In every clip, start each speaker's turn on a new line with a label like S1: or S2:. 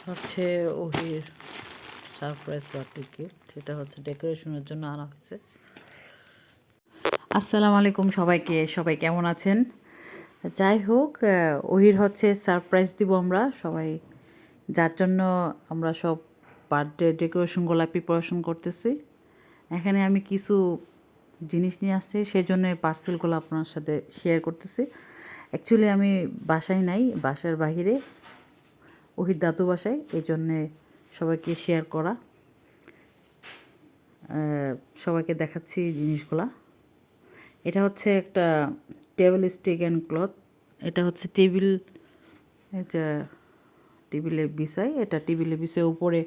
S1: হচ্ছে ওহির surprise birthday gift. এটা হচ্ছে ডেকোরেশনের জন্য আনা হয়েছে। আসসালামু আলাইকুম সবাই কেমন আছেন? যাই হোক, ওহির হচ্ছে সারপ্রাইজ দিব আমরা সবাই, যার জন্য আমরা সব বার্থডে ডেকোরেশনগুলো প্রিপারেশন করতেছি। এখানে আমি কিছু জিনিস নিয়ে আসছি, সেই জন্য পার্সেলগুলো আপনার সাথে শেয়ার করতেছি। অ্যাকচুয়ালি আমি বাসায় নাই, বাসার বাহিরে ওহির দাদু বাসায়, এই জন্যে সবাইকে শেয়ার করা, সবাইকে দেখাচ্ছি জিনিসগুলা। এটা হচ্ছে একটা টেবিল স্টিক অ্যান্ড ক্লথ। এটা হচ্ছে টেবিল, এটা টেবিলে বিছাই, এটা টেবিলে বিছে উপরে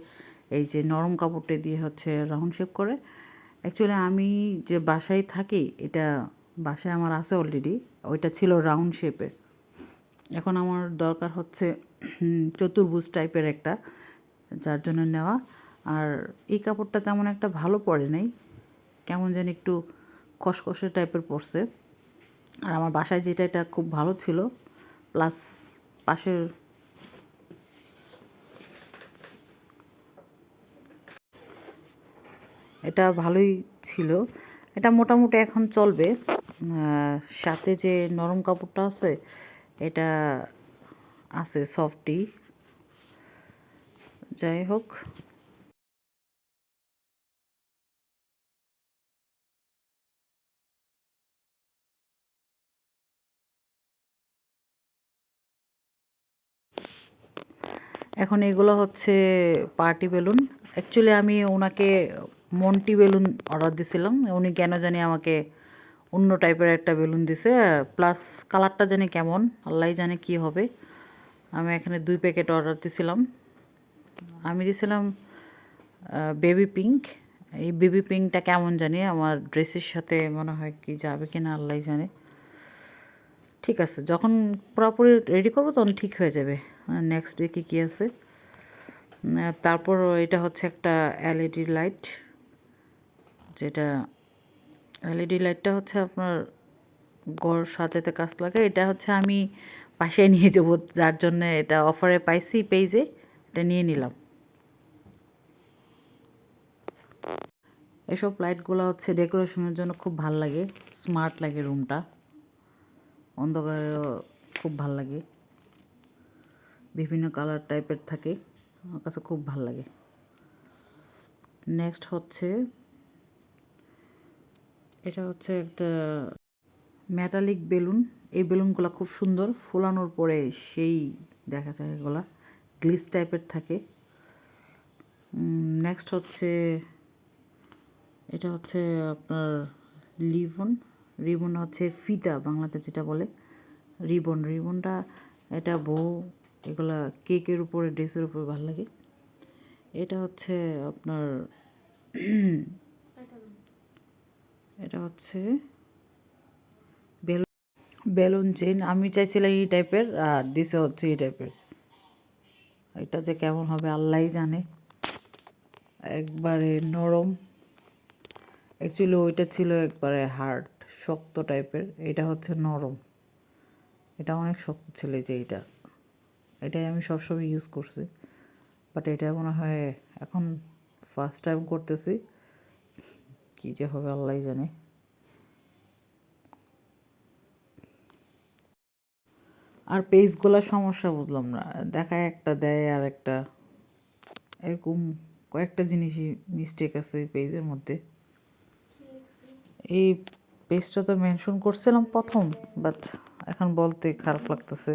S1: এই যে নরম কাপড়টা দিয়ে হচ্ছে রাউন্ড শেপ করে। অ্যাকচুয়ালি আমি যে বাসায় থাকি, এটা বাসায় আমার আছে অলরেডি, ওইটা ছিল রাউন্ড শেপের। এখন আমার দরকার হচ্ছে চতুর্ভুজ টাইপের একটা, যার জন্য নেওয়া। আর এই কাপড়টা তেমন একটা ভালো পড়ে নাই, কেমন জানি একটু খসখসে টাইপের পড়ছে। আর আমার বাসায় যেটা, এটা খুব ভালো ছিল, প্লাস পাশের এটা ভালোই ছিল। এটা মোটামুটি এখন চলবে। সাথে যে নরম কাপড়টা আছে, এটা আছে সফটি। যাই হোক, এখন এগুলো হচ্ছে পার্টি বেলুন। অ্যাকচুয়ালি আমি ওনাকে মন্টি বেলুন অর্ডার দিছিলাম, উনি কেন জানি আমাকে অন্য টাইপের একটা বেলুন দিছে, প্লাস কালারটা জানি কেমন, আল্লাহ জানে কি হবে। আমি এখানে 2 প্যাকেট অর্ডার দিছিলাম। আমি দিছিলাম বেবি পিঙ্ক। এই বেবি পিঙ্কটা কেমন জানি আমার ড্রেসের সাথে মনে হয় কি যাবে কি না আল্লাহ জানে। ঠিক আছে, যখন পুরোপুরি রেডি করবো তখন ঠিক হয়ে যাবে। নেক্সট উইকে কী আছে। তারপর এটা হচ্ছে একটা এলইডি লাইট, যেটা এলইডি লাইটটা হচ্ছে আপনার ঘর সাজাতে কাজ লাগে। এটা হচ্ছে আমি বাসায় নিয়ে যাবো, যার জন্য এটা অফারে পাইছি পেজে, এটা নিয়ে নিলাম। এসব লাইটগুলো হচ্ছে ডেকোরেশনের জন্য খুব ভাল লাগে, স্মার্ট লাগে রুমটা, অন্ধকারেও খুব ভাল লাগে, বিভিন্ন কালার টাইপের থাকে, আমার কাছে খুব ভাল লাগে। নেক্সট হচ্ছে এটা হচ্ছে একটা মেটালিক বেলুন। এই বেলুনগুলো খুব সুন্দর, ফোলানোর পরে সেই দেখা যায়, এগুলা গ্লিস টাইপের থাকে। নেক্সট হচ্ছে এটা হচ্ছে আপনার রিবন হচ্ছে ফিতা, বাংলাতে যেটা বলে রিবনটা। এটা এগুলা কেকের উপরে, ড্রেসের উপরে ভালো লাগে। এটা হচ্ছে আপনার এটা হচ্ছে বেলুন চেইন। আমি চাইছিলাম এই টাইপের, আর দিছে হচ্ছে এই টাইপের। এটা যে কেমন হবে আল্লাহই জানে, একবারে নরম। অ্যাকচুয়ালি ওইটা ছিল একবারে হার্ড, শক্ত টাইপের, এটা হচ্ছে নরম। এটা অনেক শক্ত ছিল, যে এটাই আমি সবসময় ইউজ করছি, বাট এটা মনে হয় এখন ফার্স্ট টাইম করতেছি, কী যে হবে আল্লাহই জানে। আর পেজগুলোর সমস্যা বুঝলাম না, দেখায় একটা দেয় আর একটা, এরকম কয়েকটা জিনিসই মিস্টেক আছে এই পেজের মধ্যে। এই পেজটা তো মেনশন করছিলাম প্রথম, বাট এখন বলতে খারাপ লাগতেছে।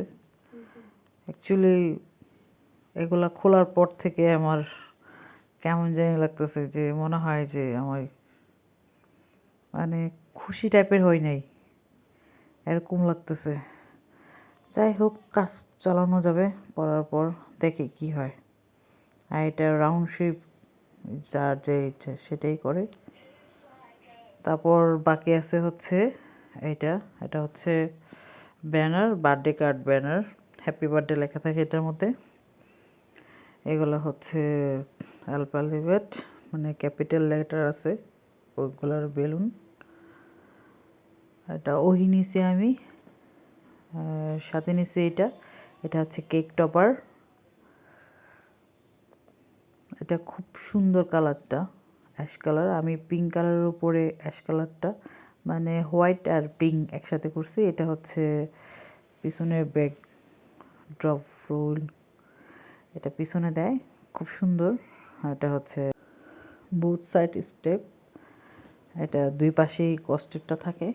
S1: অ্যাকচুয়ালি এগুলা খোলার পর থেকে আমার কেমন জানি লাগতেছে, যে মনে হয় যে আমার মানে খুশি টাইপের হই নাই, এরকম লাগতেছে। যাই হোক, কাজ চালানো যাবে, করার পর দেখি কি হয়। আর এটা রাউন্ড শেপ, যার যে ইচ্ছা সেটাই করে। তারপর বাকি আছে হচ্ছে এটা হচ্ছে banner, birthday card banner, happy birthday লেখা থাকে এটার মধ্যে। এগুলো হচ্ছে অ্যালফাবেট, মানে ক্যাপিটাল লেটার আছে, ওইগুলোর বেলুন। এটা ওহি নিছি আমি, সাথে নিছি এটা হচ্ছে কেক টপার। এটা খুব সুন্দর কালারটা, অ্যাশ কালার। আমি পিঙ্ক কালারের উপরে অ্যাশ কালারটা মানে হোয়াইট আর পিঙ্ক একসাথে করছি। এটা হচ্ছে পিছনের ব্যাক ড্রপ রোল, এটা পিছনে দেয়, খুব সুন্দর। এটা হচ্ছে বুথ সাইড স্টেপ, এটা দুই পাশেই কস্টেপটা থাকে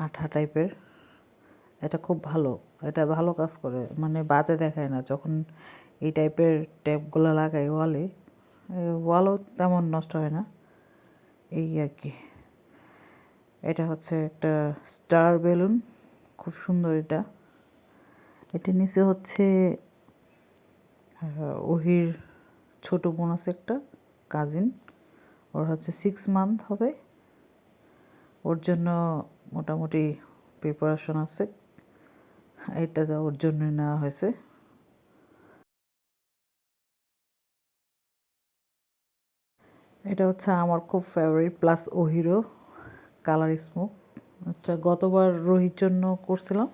S1: আঠা টাইপের। এটা খুব ভালো, এটা ভালো কাজ করে, মানে বাজে দেখায় না যখন এই টাইপের ট্যাপগুলো লাগাই ওয়ালে। ওয়ালও তেমন নষ্ট হয় না, এই আর কি। এটা হচ্ছে একটা স্টার বেলুন, খুব সুন্দর এটা। এটা নিচে হচ্ছে ওহির ছোট বোন আছে একটা, কাজিন, ওর হচ্ছে 6 মান্থ হবে। ওর জন্য মোটামুটি প্রিপারেশন আছে, এটা ওর জন্যই নেওয়া হয়েছে। এটা হচ্ছে আমার খুব ফেভারিট প্লাস ওহিরও কালার স্মোক। আচ্ছা, গতবার রোহির জন্য করছিলাম,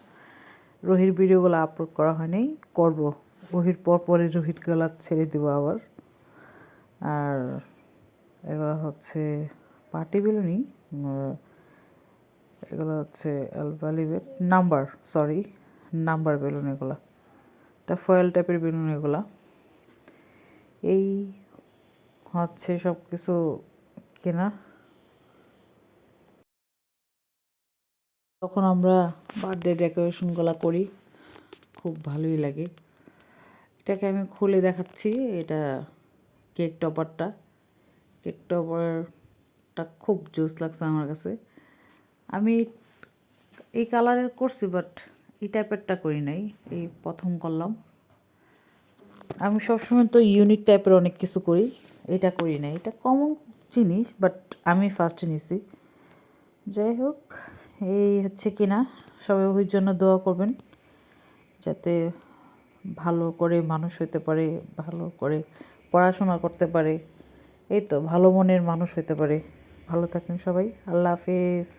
S1: রোহির ভিডিওগুলো আপলোড করা হয়নি, করব। ওহির পরপরই রোহিতগুলো ছেড়ে দেবো আবার। আর এগুলো হচ্ছে পার্টি বেলুনই, এগুলো হচ্ছে অ্যালবালিবেট নাম্বার, সরি নাম্বার বেলুন এগুলো। এটা ফয়েল টাইপের বেলুন এগুলা। এই হচ্ছে সব কিছু কেনা। তখন আমরা বার্থডে ডেকোরেশনগুলো করি, খুব ভালোই লাগে। এটাকে আমি খুলে দেখাচ্ছি, এটা কেক টপারটা। কেক টপারটা খুব জুস লাগছে আমার কাছে। আমি এই কালারের করছি, বাট এই টাইপেরটা করি নাই, এই প্রথম করলাম। আমি সবসময় তো ইউনিক টাইপের অনেক কিছু করি, এটা করি না, এটা কমন জিনিস, বাট আমি ফার্স্টে নিছি। যাই হোক, এই হচ্ছে কিনা। সবাই ওই জন্য দোয়া করবেন যাতে ভালো করে মানুষ হতে পারে, ভালো করে পড়াশোনা করতে পারে, এই তো ভালো মনের মানুষ হতে পারে। ভালো থাকেন সবাই, আল্লাহ হাফেজ।